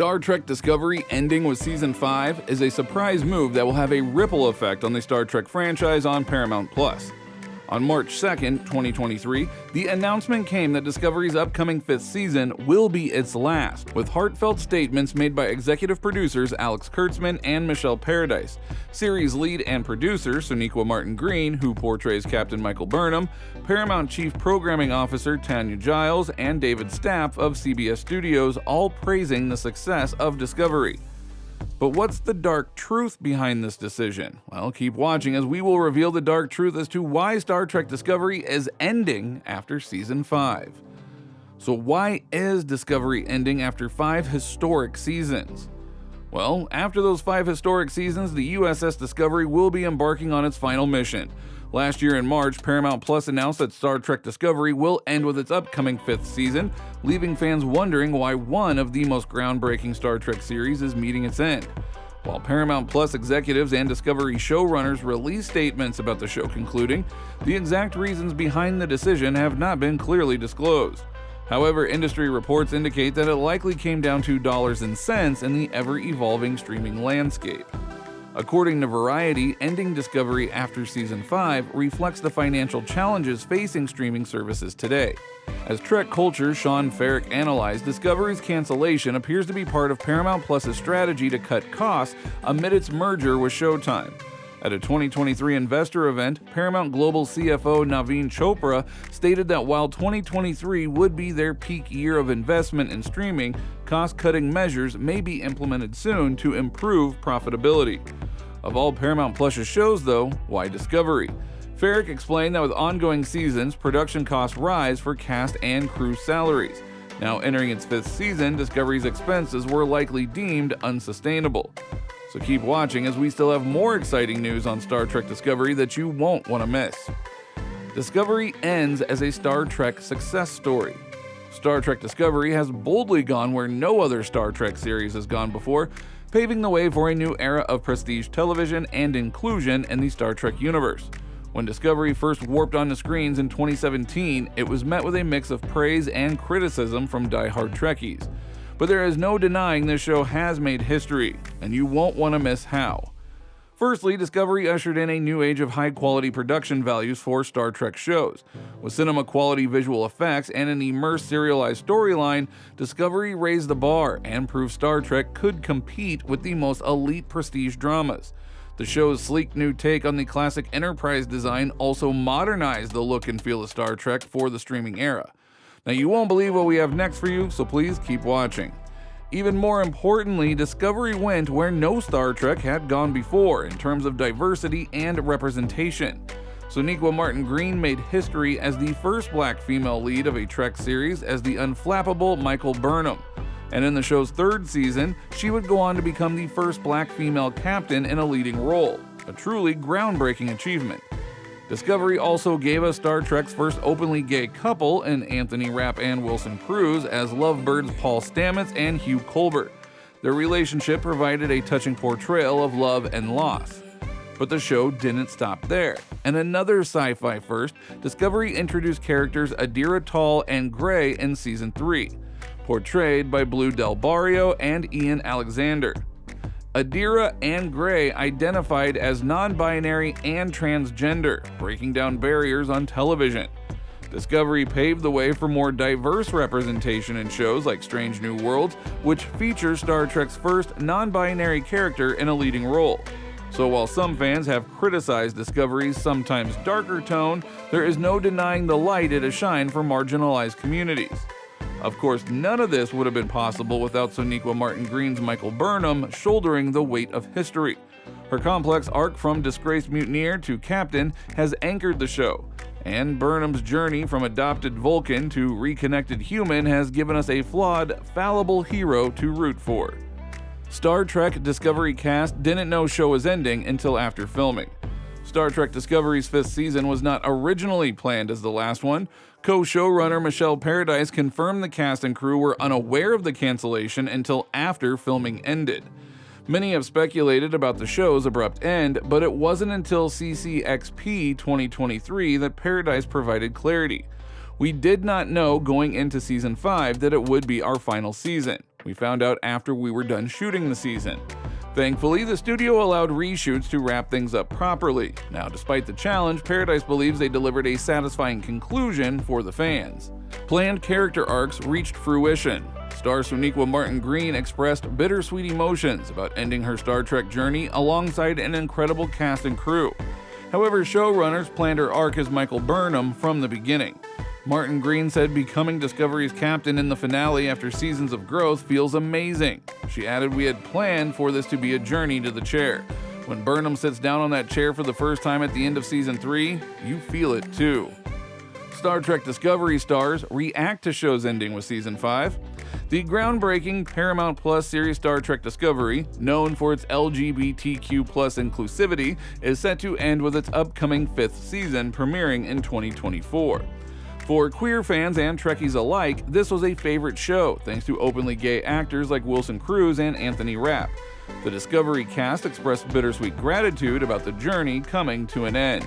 Star Trek Discovery ending with Season 5 is a surprise move that will have a ripple effect on the Star Trek franchise on Paramount+. On March 2nd, 2023, the announcement came that Discovery's upcoming 5th season will be its last, with heartfelt statements made by executive producers Alex Kurtzman and Michelle Paradise, series lead and producer Sonequa Martin-Green, who portrays Captain Michael Burnham, Paramount Chief Programming Officer Tanya Giles, and David Stapp of CBS Studios, all praising the success of Discovery. But what's the dark truth behind this decision? Well, keep watching as we will reveal the dark truth as to why Star Trek Discovery is ending after Season 5. So why is Discovery ending after 5 historic seasons? Well, after those 5 historic seasons, the USS Discovery will be embarking on its final mission. Last year in March, Paramount Plus announced that Star Trek Discovery will end with its upcoming 5th season, leaving fans wondering why one of the most groundbreaking Star Trek series is meeting its end. While Paramount Plus executives and Discovery showrunners released statements about the show concluding, the exact reasons behind the decision have not been clearly disclosed. However, industry reports indicate that it likely came down to dollars and cents in the ever-evolving streaming landscape. According to Variety, ending Discovery after Season 5 reflects the financial challenges facing streaming services today. As Trek Culture's Sean Ferrick analyzed, Discovery's cancellation appears to be part of Paramount Plus's strategy to cut costs amid its merger with Showtime. At a 2023 investor event, Paramount Global CFO Naveen Chopra stated that while 2023 would be their peak year of investment in streaming, cost-cutting measures may be implemented soon to improve profitability. Of all Paramount Plus's shows, though, why Discovery? Ferrick explained that with ongoing seasons, production costs rise for cast and crew salaries. Now entering its 5th season, Discovery's expenses were likely deemed unsustainable. So keep watching as we still have more exciting news on Star Trek Discovery that you won't want to miss. Discovery ends as a Star Trek success story. Star Trek Discovery has boldly gone where no other Star Trek series has gone before, paving the way for a new era of prestige television and inclusion in the Star Trek universe. When Discovery first warped onto screens in 2017, it was met with a mix of praise and criticism from die-hard Trekkies. But there is no denying this show has made history, and you won't want to miss how. Firstly, Discovery ushered in a new age of high-quality production values for Star Trek shows. With cinema-quality visual effects and an immersed serialized storyline, Discovery raised the bar and proved Star Trek could compete with the most elite prestige dramas. The show's sleek new take on the classic Enterprise design also modernized the look and feel of Star Trek for the streaming era. Now, you won't believe what we have next for you, so please keep watching. Even more importantly, Discovery went where no Star Trek had gone before in terms of diversity and representation. Sonequa Martin-Green made history as the first black female lead of a Trek series as the unflappable Michael Burnham. And in the show's 3rd season, she would go on to become the first black female captain in a leading role, a truly groundbreaking achievement. Discovery also gave us Star Trek's first openly gay couple in Anthony Rapp and Wilson Cruz as lovebirds Paul Stamets and Hugh Colbert. Their relationship provided a touching portrayal of love and loss. But the show didn't stop there. And another sci-fi first, Discovery introduced characters Adira Tall and Gray in Season 3, portrayed by Blue Del Barrio and Ian Alexander. Adira and Gray identified as non-binary and transgender, breaking down barriers on television. Discovery paved the way for more diverse representation in shows like Strange New Worlds, which features Star Trek's first non-binary character in a leading role. So while some fans have criticized Discovery's sometimes darker tone, there is no denying the light it has shined for marginalized communities. Of course, none of this would have been possible without Sonequa Martin-Green's Michael Burnham shouldering the weight of history. Her complex arc from disgraced mutineer to captain has anchored the show, and Burnham's journey from adopted Vulcan to reconnected human has given us a flawed, fallible hero to root for. Star Trek Discovery cast didn't know show was ending until after filming. Star Trek Discovery's 5th season was not originally planned as the last one. Co-showrunner Michelle Paradise confirmed the cast and crew were unaware of the cancellation until after filming ended. Many have speculated about the show's abrupt end, but it wasn't until CCXP 2023 that Paradise provided clarity. We did not know going into Season 5 that it would be our final season. We found out after we were done shooting the season. Thankfully, the studio allowed reshoots to wrap things up properly. Now, despite the challenge, Paradise believes they delivered a satisfying conclusion for the fans. Planned character arcs reached fruition. Star Sonequa Martin Green expressed bittersweet emotions about ending her Star Trek journey alongside an incredible cast and crew. However, showrunners planned her arc as Michael Burnham from the beginning. Martin Green said becoming Discovery's captain in the finale after seasons of growth feels amazing. She added, "We had planned for this to be a journey to the chair. When Burnham sits down on that chair for the first time at the end of Season 3, you feel it too." Star Trek Discovery stars react to show's ending with Season 5. The groundbreaking Paramount Plus series Star Trek Discovery, known for its LGBTQ+ inclusivity, is set to end with its upcoming 5th season premiering in 2024. For queer fans and Trekkies alike, this was a favorite show thanks to openly gay actors like Wilson Cruz and Anthony Rapp. The Discovery cast expressed bittersweet gratitude about the journey coming to an end.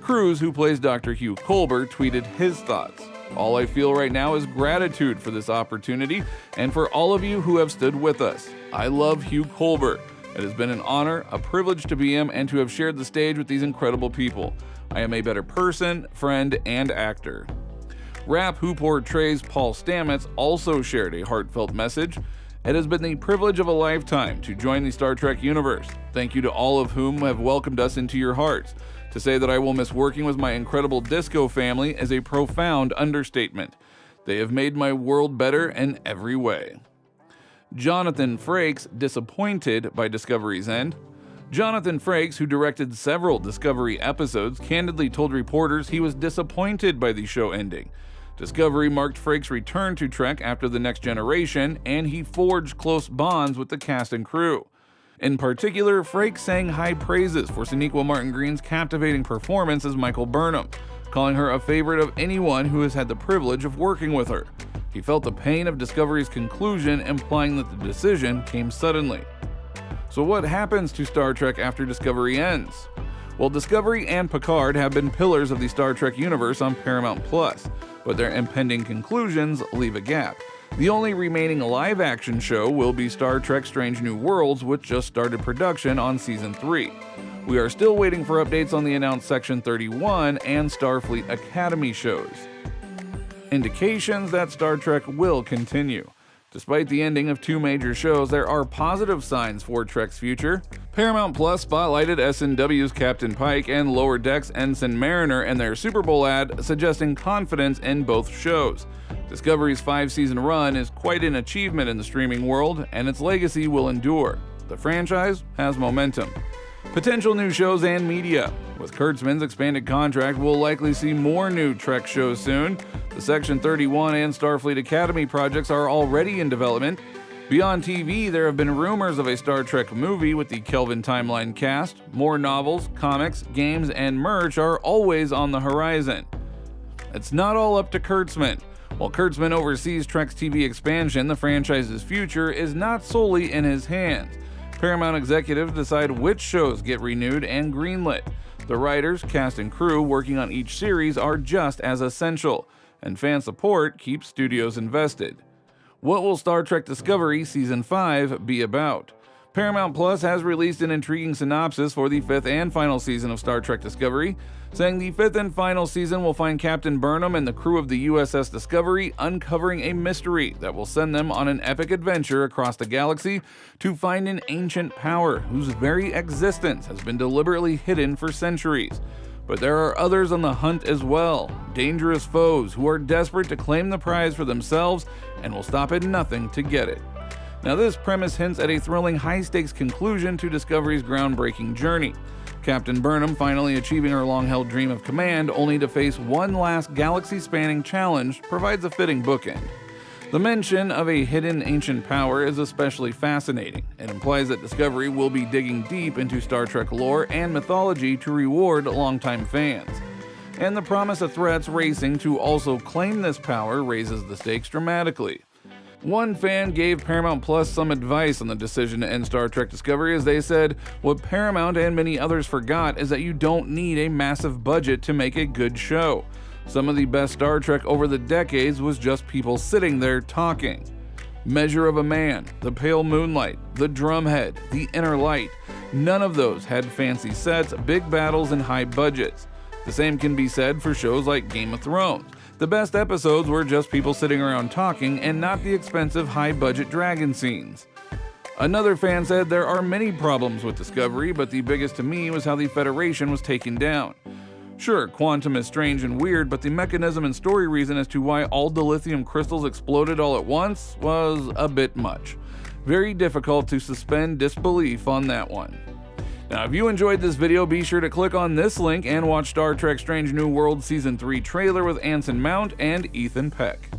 Cruz, who plays Dr. Hugh Culber, tweeted his thoughts. "All I feel right now is gratitude for this opportunity and for all of you who have stood with us. I love Hugh Culber. It has been an honor, a privilege to be him and to have shared the stage with these incredible people. I am a better person, friend, and actor." Rapp, who portrays Paul Stamets, also shared a heartfelt message. "It has been the privilege of a lifetime to join the Star Trek universe. Thank you to all of whom have welcomed us into your hearts. To say that I will miss working with my incredible disco family is a profound understatement. They have made my world better in every way." Jonathan Frakes disappointed by Discovery's end. Jonathan Frakes, who directed several Discovery episodes, candidly told reporters he was disappointed by the show ending. Discovery marked Frakes' return to Trek after The Next Generation, and he forged close bonds with the cast and crew. In particular, Frakes sang high praises for Sonequa Martin Green's captivating performance as Michael Burnham, calling her a favorite of anyone who has had the privilege of working with her. He felt the pain of Discovery's conclusion, implying that the decision came suddenly. So what happens to Star Trek after Discovery ends? Well, Discovery and Picard have been pillars of the Star Trek universe on Paramount Plus, but their impending conclusions leave a gap. The only remaining live-action show will be Star Trek Strange New Worlds, which just started production on Season 3. We are still waiting for updates on the announced Section 31 and Starfleet Academy shows. Indications that Star Trek will continue. Despite the ending of 2 major shows, there are positive signs for Trek's future. Paramount Plus spotlighted S&W's Captain Pike and Lower Decks Ensign Mariner in their Super Bowl ad, suggesting confidence in both shows. Discovery's 5-season run is quite an achievement in the streaming world, and its legacy will endure. The franchise has momentum. Potential new shows and media. With Kurtzman's expanded contract, we'll likely see more new Trek shows soon. The Section 31 and Starfleet Academy projects are already in development. Beyond TV, there have been rumors of a Star Trek movie with the Kelvin Timeline cast. More novels, comics, games, and merch are always on the horizon. It's not all up to Kurtzman. While Kurtzman oversees Trek's TV expansion, the franchise's future is not solely in his hands. Paramount executives decide which shows get renewed and greenlit. The writers, cast, and crew working on each series are just as essential, and fan support keeps studios invested. What will Star Trek Discovery Season 5 be about? Paramount Plus has released an intriguing synopsis for the 5th and final season of Star Trek Discovery, saying the 5th and final season will find Captain Burnham and the crew of the USS Discovery uncovering a mystery that will send them on an epic adventure across the galaxy to find an ancient power whose very existence has been deliberately hidden for centuries. But there are others on the hunt as well, dangerous foes who are desperate to claim the prize for themselves and will stop at nothing to get it. Now, this premise hints at a thrilling high-stakes conclusion to Discovery's groundbreaking journey. Captain Burnham finally achieving her long-held dream of command, only to face one last galaxy-spanning challenge, provides a fitting bookend. The mention of a hidden ancient power is especially fascinating. It implies that Discovery will be digging deep into Star Trek lore and mythology to reward longtime fans. And the promise of threats racing to also claim this power raises the stakes dramatically. One fan gave Paramount Plus some advice on the decision to end Star Trek Discovery, as they said, "What Paramount and many others forgot is that you don't need a massive budget to make a good show. Some of the best Star Trek over the decades was just people sitting there talking." Measure of a Man, The Pale Moonlight, The Drumhead, The Inner Light. None of those had fancy sets, big battles, and high budgets. The same can be said for shows like Game of Thrones. The best episodes were just people sitting around talking and not the expensive high-budget dragon scenes. Another fan said there are many problems with Discovery, but the biggest to me was how the Federation was taken down. Sure, quantum is strange and weird, but the mechanism and story reason as to why all dilithium crystals exploded all at once was a bit much. Very difficult to suspend disbelief on that one. Now, if you enjoyed this video, be sure to click on this link and watch Star Trek Strange New Worlds Season 3 trailer with Anson Mount and Ethan Peck.